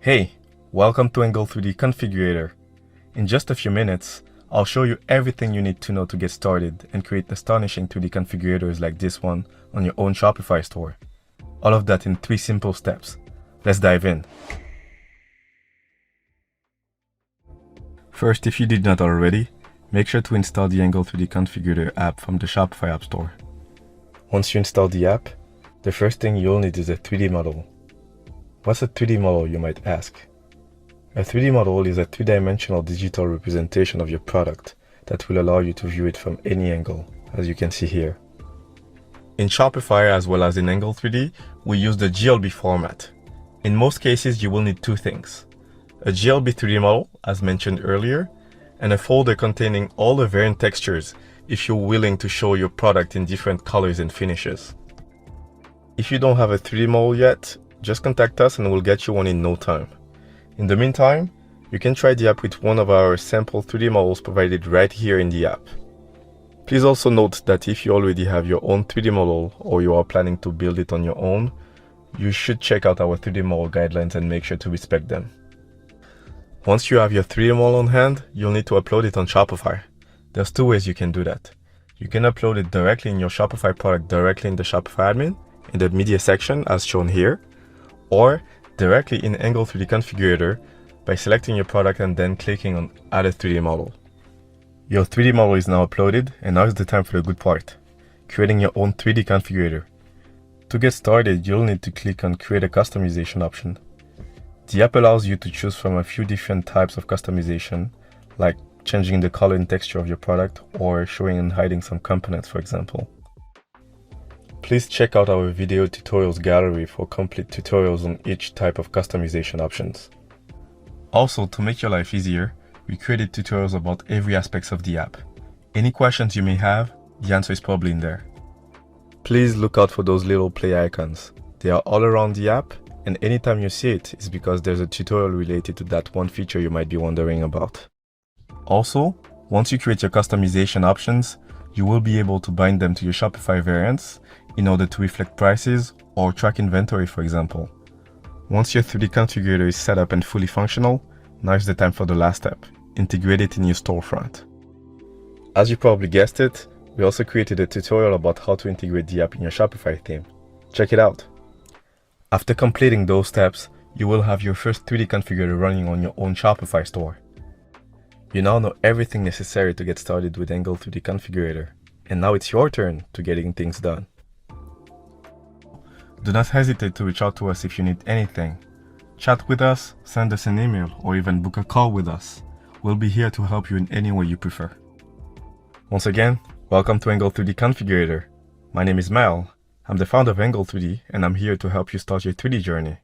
Hey, welcome to Angle 3D Configurator. In just a few minutes, I'll show you everything you need to know to get started and create astonishing 3D configurators like this one on your own Shopify store. All of that in 3 simple steps. Let's dive in. First, if you did not already, make sure to install the Angle 3D Configurator app from the Shopify App Store. Once you install the app, the first thing you'll need is a 3D model. What's a 3D model, you might ask? A 3D model is a 3-dimensional digital representation of your product that will allow you to view it from any angle, as you can see here. In Shopify as well as in Angle 3D, we use the GLB format. In most cases, you will need 2 things: a GLB 3D model, as mentioned earlier, and a folder containing all the variant textures if you're willing to show your product in different colors and finishes. If you don't have a 3D model yet, just contact us and we'll get you one in no time. In the meantime, you can try the app with one of our sample 3D models provided right here in the app. Please also note that if you already have your own 3D model or you are planning to build it on your own, you should check out our 3D model guidelines and make sure to respect them. Once you have your 3D model on hand, you'll need to upload it on Shopify. There's 2 ways you can do that. You can upload it directly in your Shopify product directly in the Shopify admin, in the media section as shown here, or directly in Angle 3D Configurator by selecting your product and then clicking on Add a 3D model. Your 3D model is now uploaded, and now is the time for the good part: creating your own 3D configurator. To get started, you'll need to click on Create a Customization option. The app allows you to choose from a few different types of customization, like changing the color and texture of your product or showing and hiding some components, for example. Please check out our video tutorials gallery for complete tutorials on each type of customization options. Also, to make your life easier, we created tutorials about every aspect of the app. Any questions you may have, the answer is probably in there. Please look out for those little play icons. They are all around the app, and anytime you see it, it's because there's a tutorial related to that one feature you might be wondering about. Also, once you create your customization options, you will be able to bind them to your Shopify variants in order to reflect prices or track inventory, for example. Once your 3D configurator is set up and fully functional, now is the time for the last step: integrate it in your storefront. As you probably guessed it, we also created a tutorial about how to integrate the app in your Shopify theme. Check it out. After completing those steps, you will have your first 3D configurator running on your own Shopify store. You now know everything necessary to get started with Angle 3D Configurator, and now it's your turn to getting things done. Do not hesitate to reach out to us if you need anything. Chat with us, send us an email, or even book a call with us. We'll be here to help you in any way you prefer. Once again, welcome to Angle 3D Configurator. My name is Mel. I'm the founder of Angle 3D, and I'm here to help you start your 3D journey.